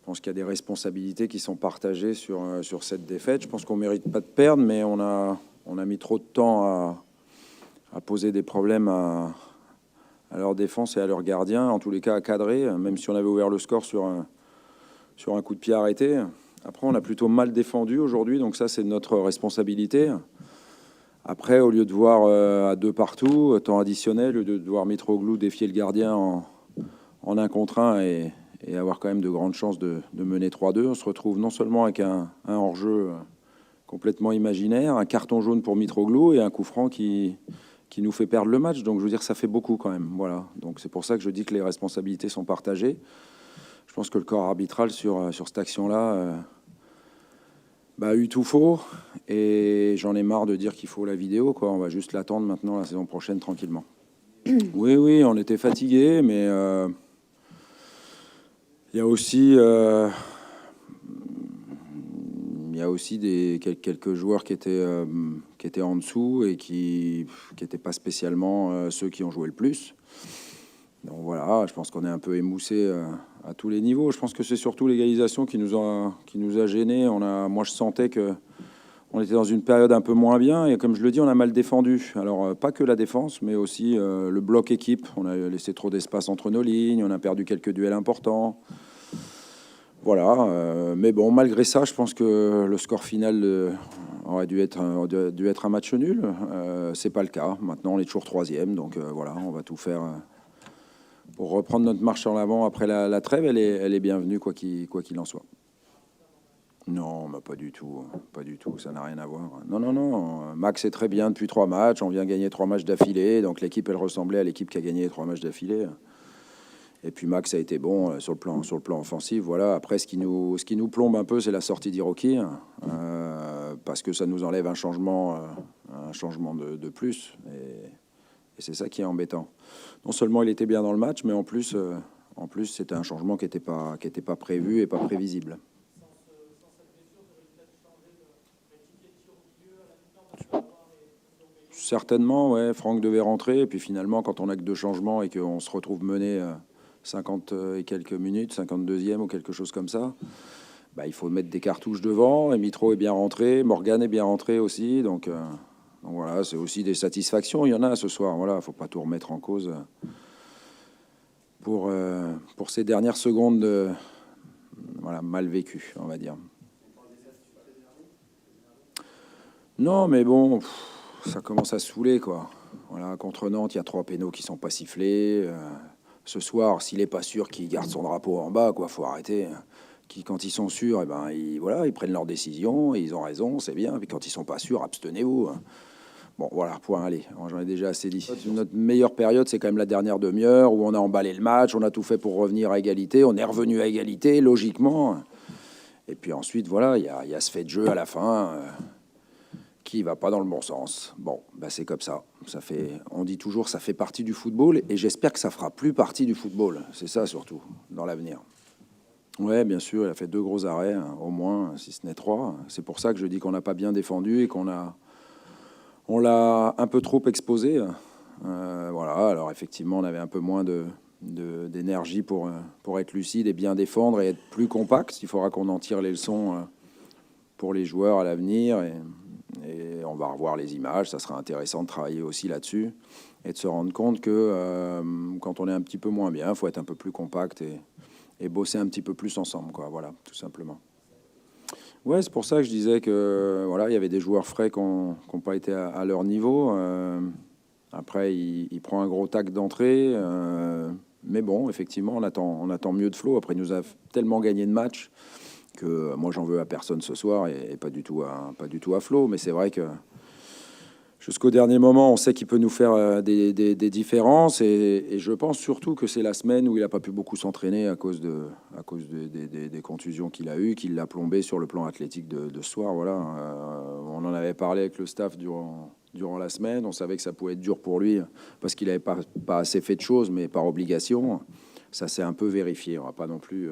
pense qu'il y a des responsabilités qui sont partagées sur cette défaite. Je pense qu'on ne mérite pas de perdre, mais on a mis trop de temps à poser des problèmes à leur défense et à leurs gardiens, en tous les cas à cadrer, même si on avait ouvert le score sur un coup de pied arrêté. Après, on a plutôt mal défendu aujourd'hui, donc ça, c'est notre responsabilité. Après, au lieu de voir à 2 partout, temps additionnel, au lieu de voir Mitroglou défier le gardien en 1 contre 1 et avoir quand même de grandes chances de mener 3-2, on se retrouve non seulement avec un hors-jeu complètement imaginaire, un carton jaune pour Mitroglou et un coup franc qui nous fait perdre le match. Donc, je veux dire, ça fait beaucoup quand même. Voilà. Donc, c'est pour ça que je dis que les responsabilités sont partagées. Je pense que le corps arbitral sur cette action-là a eu tout faux. Et j'en ai marre de dire qu'il faut la vidéo, quoi. On va juste l'attendre maintenant la saison prochaine tranquillement. Oui, on était fatigués, mais il y a aussi quelques joueurs qui étaient en dessous et qui n'étaient pas spécialement ceux qui ont joué le plus. Donc voilà, je pense qu'on est un peu émoussé à tous les niveaux. Je pense que c'est surtout l'égalisation qui nous a gênés. Moi, je sentais que on était dans une période un peu moins bien et comme je le dis, on a mal défendu. Alors pas que la défense, mais aussi le bloc équipe. On a laissé trop d'espace entre nos lignes, on a perdu quelques duels importants. Voilà, mais bon, malgré ça, je pense que le score final aurait dû être un match nul. C'est pas le cas. Maintenant, on est toujours 3e, donc voilà, on va tout faire pour reprendre notre marche en avant après la trêve. Elle est bienvenue, quoi qu'il en soit. Non, mais pas du tout, ça n'a rien à voir. Non. Max est très bien depuis 3 matchs. On vient gagner 3 matchs d'affilée, donc l'équipe, elle ressemblait à l'équipe qui a gagné 3 matchs d'affilée. Et puis Max a été bon sur le plan offensif. Voilà. Après, ce qui nous plombe un peu, c'est la sortie d'Hiroki, parce que ça nous enlève un changement de plus. Et c'est ça qui est embêtant. Non seulement il était bien dans le match, mais en plus c'était un changement qui n'était pas prévu et pas prévisible. Certainement, ouais. Franck devait rentrer, et puis finalement, quand on n'a que 2 changements et qu'on se retrouve mené 50 et quelques minutes, 52e ou quelque chose comme ça, il faut mettre des cartouches devant. Et Mitro est bien rentré, Morgan est bien rentré aussi, donc voilà, c'est aussi des satisfactions. Il y en a ce soir. Voilà, faut pas tout remettre en cause pour ces dernières secondes mal vécues, on va dire. Non, mais bon. Ça commence à saouler, quoi. Voilà, contre Nantes, il y a 3 pénaux qui sont pas sifflés. Ce soir, s'il est pas sûr qu'il garde son drapeau en bas, quoi, faut arrêter. Quand ils sont sûrs, ils prennent leurs décisions, et ils ont raison, c'est bien. Puis quand ils sont pas sûrs, abstenez-vous. Bon, voilà, point, allez, j'en ai déjà assez dit. Notre meilleure période, c'est quand même la dernière demi-heure où on a emballé le match, on a tout fait pour revenir à égalité, on est revenu à égalité, logiquement. Et puis ensuite, voilà, il y a ce fait de jeu à la fin qui va pas dans le bon sens. Bon, c'est comme ça. On dit toujours, ça fait partie du football, et j'espère que ça fera plus partie du football. C'est ça surtout dans l'avenir. Ouais, bien sûr, il a fait 2 gros arrêts, au moins, si ce n'est 3. C'est pour ça que je dis qu'on n'a pas bien défendu et on l'a un peu trop exposé. Voilà. Alors effectivement, on avait un peu moins d'énergie pour être lucide et bien défendre et être plus compact. Il faudra qu'on en tire les leçons pour les joueurs à l'avenir. Et on va revoir les images, ça sera intéressant de travailler aussi là-dessus et de se rendre compte que quand on est un petit peu moins bien, il faut être un peu plus compact et bosser un petit peu plus ensemble, quoi. Voilà, tout simplement. Ouais, c'est pour ça que je disais que voilà, il y avait des joueurs frais qui n'ont pas été à leur niveau. Après, il prend un gros tac d'entrée, mais bon, effectivement, on attend mieux de Flo. Après, il nous a tellement gagné de matchs que moi j'en veux à personne ce soir et pas du tout à Flo, mais c'est vrai que jusqu'au dernier moment on sait qu'il peut nous faire des différences et je pense surtout que c'est la semaine où il a pas pu beaucoup s'entraîner à cause des contusions qu'il a eues, qui l'a plombé sur le plan athlétique de ce soir. Voilà, on en avait parlé avec le staff durant la semaine, on savait que ça pouvait être dur pour lui parce qu'il avait pas assez fait de choses, mais par obligation. Ça s'est un peu vérifié, on va pas non plus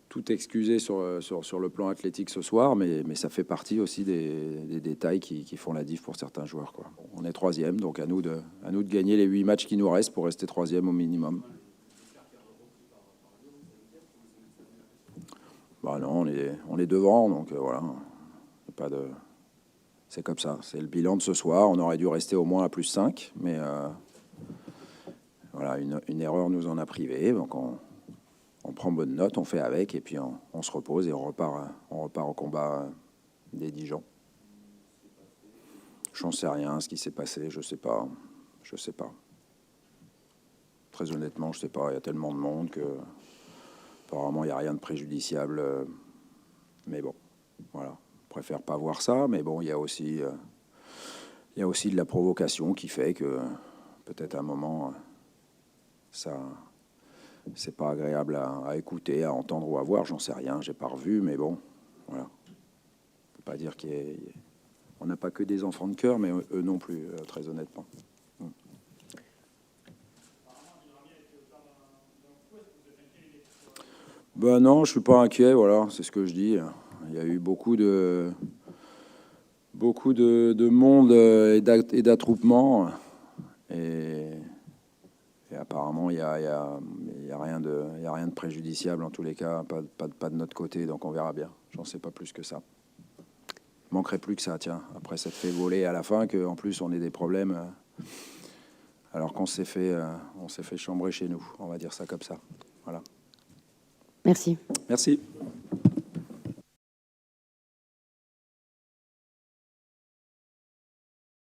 tout excusé sur le plan athlétique ce soir, mais ça fait partie aussi des détails qui font la diff pour certains joueurs, quoi. On est 3e, donc à nous de gagner les 8 matchs qui nous restent pour rester 3e au minimum. Bah non, on est devant, donc voilà. Pas de... C'est comme ça. C'est le bilan de ce soir. On aurait dû rester au moins à +5, mais voilà, une erreur nous en a privé. Donc on prend bonne note, on fait avec, et puis on se repose et on repart au combat des Dijon. J'en sais rien, ce qui s'est passé, je sais pas. Je sais pas. Très honnêtement, je sais pas. Il y a tellement de monde que apparemment il n'y a rien de préjudiciable. Mais bon, voilà. Je préfère pas voir ça, mais bon, il y a aussi de la provocation qui fait que peut-être à un moment, ça, c'est pas agréable à écouter, à entendre ou à voir. J'en sais rien, j'ai pas revu, mais bon, voilà. On peut pas dire on n'a pas que des enfants de cœur, mais eux non plus, très honnêtement. Ben non, je suis pas inquiet, voilà, c'est ce que je dis. Il y a eu beaucoup de monde et d'attroupement, et, et apparemment il y a rien de préjudiciable en tous les cas, pas de notre côté, donc on verra bien. J'en sais pas plus que ça. Manquerait plus que ça, tiens. Après s'être fait voler à la fin, qu'en plus on ait des problèmes, alors qu'on on s'est fait chambrer chez nous. On va dire ça comme ça. Voilà. Merci. Merci.